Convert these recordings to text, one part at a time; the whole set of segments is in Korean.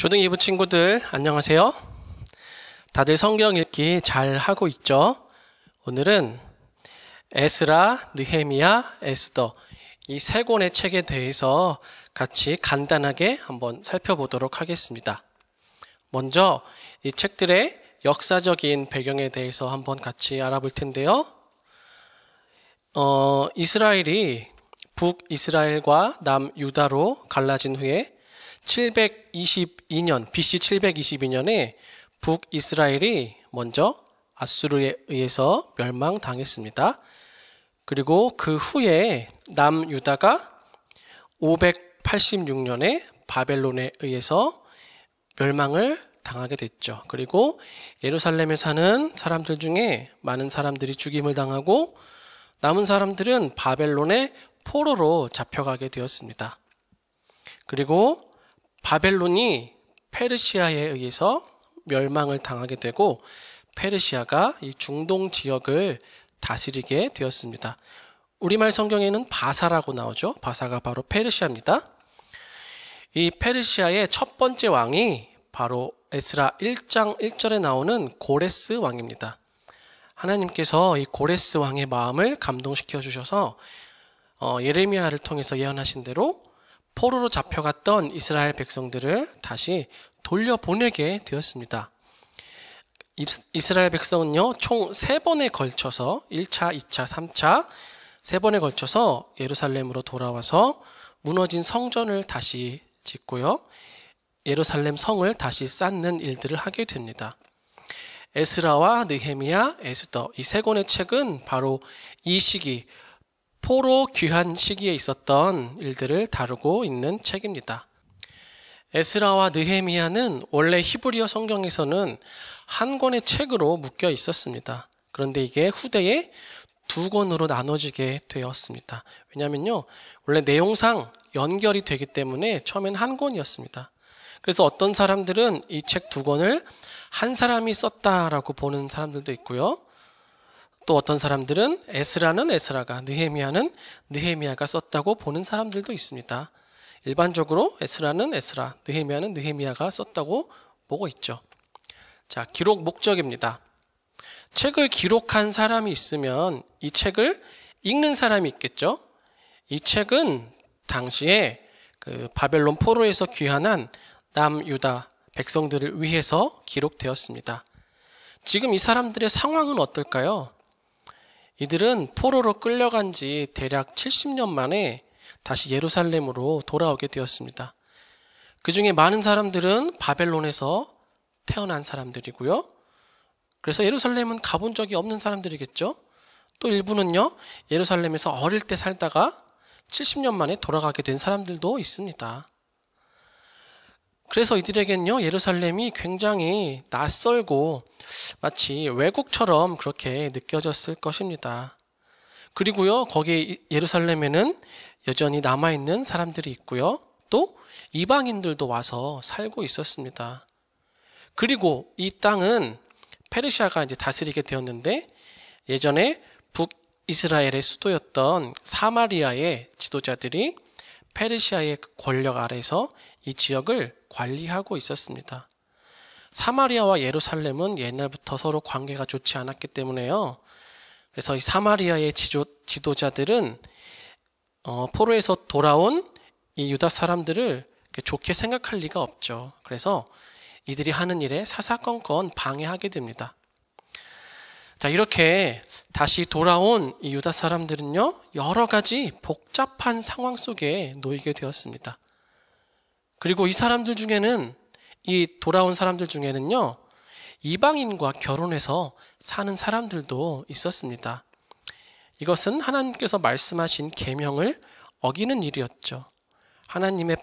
초등 2부 친구들 안녕하세요. 다들 성경 읽기 잘 하고 있죠? 오늘은 에스라, 느헤미야, 에스더 이 세 권의 책에 대해서 같이 간단하게 한번 살펴보도록 하겠습니다. 먼저 이 책들의 역사적인 배경에 대해서 한번 같이 알아볼 텐데요. 이스라엘이 북이스라엘과 남유다로 갈라진 후에 722년, BC 722년에 북이스라엘이 먼저 아수르에 의해서 멸망당했습니다. 그리고 그 후에 남유다가 586년에 바벨론에 의해서 멸망을 당하게 됐죠. 그리고 예루살렘에 사는 사람들 중에 많은 사람들이 죽임을 당하고 남은 사람들은 바벨론의 포로로 잡혀가게 되었습니다. 그리고 바벨론이 페르시아에 의해서 멸망을 당하게 되고 페르시아가 이 중동 지역을 다스리게 되었습니다. 우리말 성경에는 바사라고 나오죠. 바사가 바로 페르시아입니다. 이 페르시아의 첫 번째 왕이 바로 에스라 1장 1절에 나오는 고레스 왕입니다. 하나님께서 이 고레스 왕의 마음을 감동시켜 주셔서 예레미야를 통해서 예언하신 대로 포로로 잡혀갔던 이스라엘 백성들을 다시 돌려보내게 되었습니다. 이스라엘 백성은요, 총 3번에 걸쳐서 1차, 2차, 3차 3번에 걸쳐서 예루살렘으로 돌아와서 무너진 성전을 다시 짓고요, 예루살렘 성을 다시 쌓는 일들을 하게 됩니다. 에스라와 느헤미야, 에스더 이 3권의 책은 바로 이 시기, 포로 귀환 시기에 있었던 일들을 다루고 있는 책입니다. 에스라와 느헤미야는 원래 히브리어 성경에서는 한 권의 책으로 묶여 있었습니다. 그런데 이게 후대에 2권으로 나눠지게 되었습니다. 왜냐하면요, 원래 내용상 연결이 되기 때문에 처음엔 한 권이었습니다. 그래서 어떤 사람들은 이 책 2권을 한 사람이 썼다라고 보는 사람들도 있고요. 또 어떤 사람들은 에스라는 에스라가, 느헤미야는 느헤미야가 썼다고 보는 사람들도 있습니다. 일반적으로 에스라는 에스라, 느헤미야는 느헤미야가 썼다고 보고 있죠. 자, 기록 목적입니다. 책을 기록한 사람이 있으면 이 책을 읽는 사람이 있겠죠. 이 책은 당시에 그 바벨론 포로에서 귀환한 남유다 백성들을 위해서 기록되었습니다. 지금 이 사람들의 상황은 어떨까요? 이들은 포로로 끌려간 지 대략 70년 만에 다시 예루살렘으로 돌아오게 되었습니다. 그 중에 많은 사람들은 바벨론에서 태어난 사람들이고요. 그래서 예루살렘은 가본 적이 없는 사람들이겠죠. 또 일부는요, 예루살렘에서 어릴 때 살다가 70년 만에 돌아가게 된 사람들도 있습니다. 그래서 이들에겐요, 예루살렘이 굉장히 낯설고 마치 외국처럼 그렇게 느껴졌을 것입니다. 그리고요, 거기 예루살렘에는 여전히 남아있는 사람들이 있고요, 또 이방인들도 와서 살고 있었습니다. 그리고 이 땅은 페르시아가 이제 다스리게 되었는데, 예전에 북이스라엘의 수도였던 사마리아의 지도자들이 페르시아의 권력 아래에서 이 지역을 관리하고 있었습니다. 사마리아와 예루살렘은 옛날부터 서로 관계가 좋지 않았기 때문에요. 그래서 이 사마리아의 지도자들은 포로에서 돌아온 이 유다 사람들을 좋게 생각할 리가 없죠. 그래서 이들이 하는 일에 사사건건 방해하게 됩니다. 자, 이렇게 다시 돌아온 이 유다 사람들은요, 여러 가지 복잡한 상황 속에 놓이게 되었습니다. 그리고 이 사람들 중에는, 이 돌아온 사람들 중에는요, 이방인과 결혼해서 사는 사람들도 있었습니다. 이것은 하나님께서 말씀하신 계명을 어기는 일이었죠. 하나님의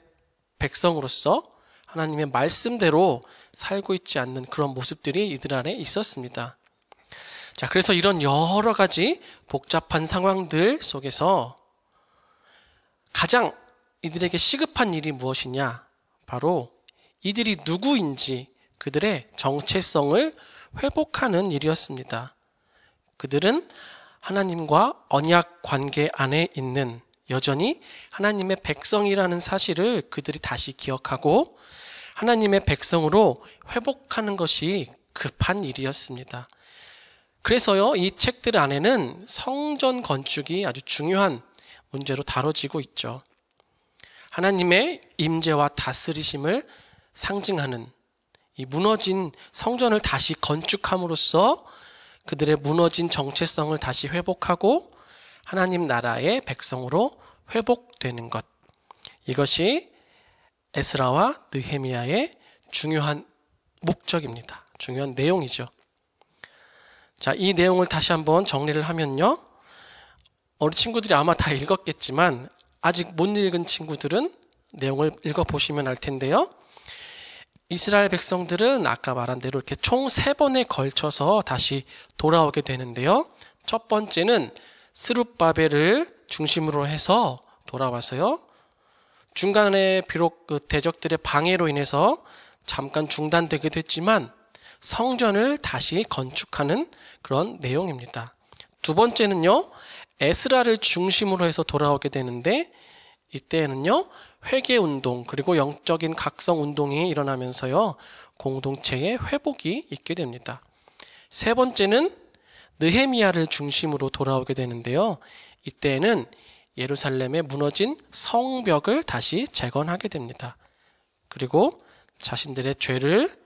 백성으로서 하나님의 말씀대로 살고 있지 않는 그런 모습들이 이들 안에 있었습니다. 자, 그래서 이런 여러 가지 복잡한 상황들 속에서 가장 이들에게 시급한 일이 무엇이냐? 바로 이들이 누구인지 그들의 정체성을 회복하는 일이었습니다. 그들은 하나님과 언약 관계 안에 있는, 여전히 하나님의 백성이라는 사실을 그들이 다시 기억하고 하나님의 백성으로 회복하는 것이 급한 일이었습니다. 그래서요, 이 책들 안에는 성전 건축이 아주 중요한 문제로 다뤄지고 있죠. 하나님의 임재와 다스리심을 상징하는 이 무너진 성전을 다시 건축함으로써 그들의 무너진 정체성을 다시 회복하고 하나님 나라의 백성으로 회복되는 것. 이것이 에스라와 느헤미야의 중요한 목적입니다. 중요한 내용이죠. 자, 이 내용을 다시 한번 정리를 하면요. 우리 친구들이 아마 다 읽었겠지만 아직 못 읽은 친구들은 내용을 읽어보시면 알 텐데요. 이스라엘 백성들은 아까 말한 대로 이렇게 총 3번에 걸쳐서 다시 돌아오게 되는데요. 첫 번째는 스룹바벨을 중심으로 해서 돌아와서요. 중간에 비록 그 대적들의 방해로 인해서 잠깐 중단되기도 했지만 성전을 다시 건축하는 그런 내용입니다. 두 번째는요, 에스라를 중심으로 해서 돌아오게 되는데 이때에는요, 회개운동 그리고 영적인 각성운동이 일어나면서요, 공동체의 회복이 있게 됩니다. 세 번째는 느헤미야를 중심으로 돌아오게 되는데요. 이때에는 예루살렘의 무너진 성벽을 다시 재건하게 됩니다. 그리고 자신들의 죄를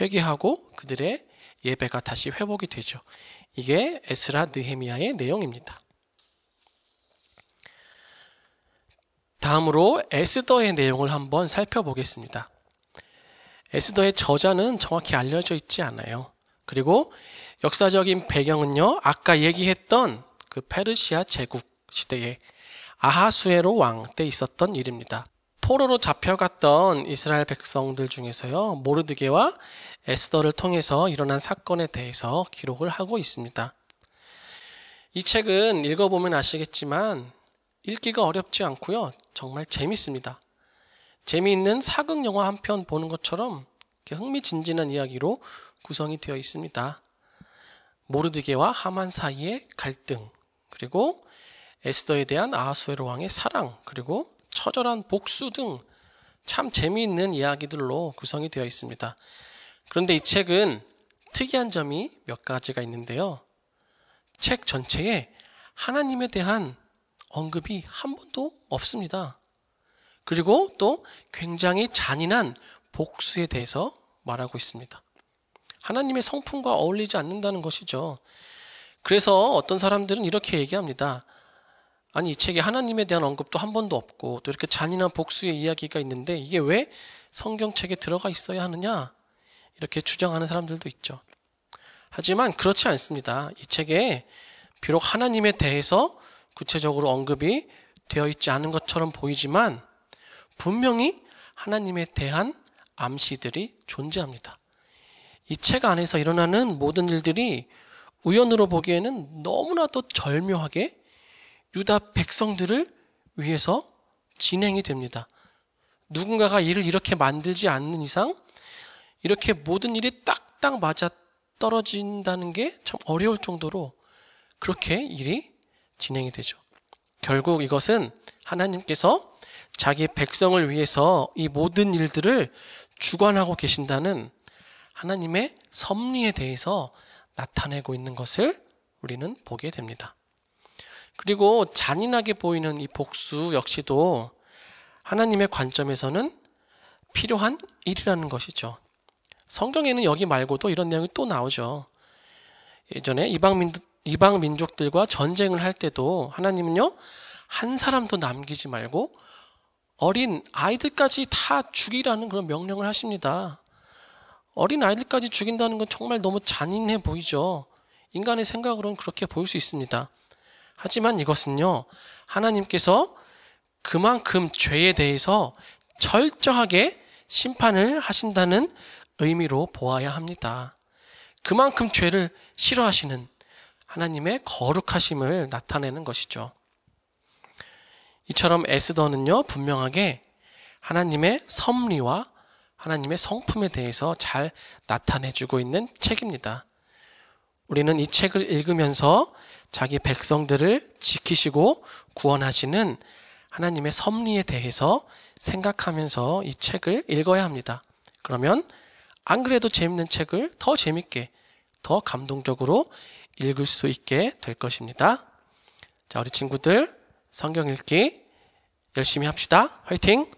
회개하고 그들의 예배가 다시 회복이 되죠. 이게 에스라 느헤미야의 내용입니다. 다음으로 에스더의 내용을 한번 살펴보겠습니다. 에스더의 저자는 정확히 알려져 있지 않아요. 그리고 역사적인 배경은요, 아까 얘기했던 그 페르시아 제국 시대에 아하수에로 왕 때 있었던 일입니다. 포로로 잡혀갔던 이스라엘 백성들 중에서요, 모르드게와 에스더를 통해서 일어난 사건에 대해서 기록을 하고 있습니다. 이 책은 읽어보면 아시겠지만 읽기가 어렵지 않고요, 정말 재밌습니다. 재미있는 사극 영화 한 편 보는 것처럼 흥미진진한 이야기로 구성이 되어 있습니다. 모르드게와 하만 사이의 갈등, 그리고 에스더에 대한 아하수에로 왕의 사랑, 그리고 처절한 복수 등 참 재미있는 이야기들로 구성이 되어 있습니다. 그런데 이 책은 특이한 점이 몇 가지가 있는데요. 책 전체에 하나님에 대한 언급이 한 번도 없습니다. 그리고 또 굉장히 잔인한 복수에 대해서 말하고 있습니다. 하나님의 성품과 어울리지 않는다는 것이죠. 그래서 어떤 사람들은 이렇게 얘기합니다. 아니, 이 책에 하나님에 대한 언급도 한 번도 없고 또 이렇게 잔인한 복수의 이야기가 있는데 이게 왜 성경책에 들어가 있어야 하느냐, 이렇게 주장하는 사람들도 있죠. 하지만 그렇지 않습니다. 이 책에 비록 하나님에 대해서 구체적으로 언급이 되어 있지 않은 것처럼 보이지만 분명히 하나님에 대한 암시들이 존재합니다. 이 책 안에서 일어나는 모든 일들이 우연으로 보기에는 너무나도 절묘하게 유다 백성들을 위해서 진행이 됩니다. 누군가가 이를 이렇게 만들지 않는 이상 이렇게 모든 일이 딱딱 맞아 떨어진다는 게 참 어려울 정도로 그렇게 일이 진행이 되죠. 결국 이것은 하나님께서 자기 백성을 위해서 이 모든 일들을 주관하고 계신다는 하나님의 섭리에 대해서 나타내고 있는 것을 우리는 보게 됩니다. 그리고 잔인하게 보이는 이 복수 역시도 하나님의 관점에서는 필요한 일이라는 것이죠. 성경에는 여기 말고도 이런 내용이 또 나오죠. 예전에 이방 민족들과 전쟁을 할 때도 하나님은요, 한 사람도 남기지 말고 어린 아이들까지 다 죽이라는 그런 명령을 하십니다. 어린 아이들까지 죽인다는 건 정말 너무 잔인해 보이죠. 인간의 생각으로는 그렇게 보일 수 있습니다. 하지만 이것은요, 하나님께서 그만큼 죄에 대해서 철저하게 심판을 하신다는 의미로 보아야 합니다. 그만큼 죄를 싫어하시는 하나님의 거룩하심을 나타내는 것이죠. 이처럼 에스더는요, 분명하게 하나님의 섭리와 하나님의 성품에 대해서 잘 나타내주고 있는 책입니다. 우리는 이 책을 읽으면서 자기 백성들을 지키시고 구원하시는 하나님의 섭리에 대해서 생각하면서 이 책을 읽어야 합니다. 그러면 안 그래도 재밌는 책을 더 재밌게, 더 감동적으로 읽을 수 있게 될 것입니다. 자, 우리 친구들 성경 읽기 열심히 합시다. 화이팅!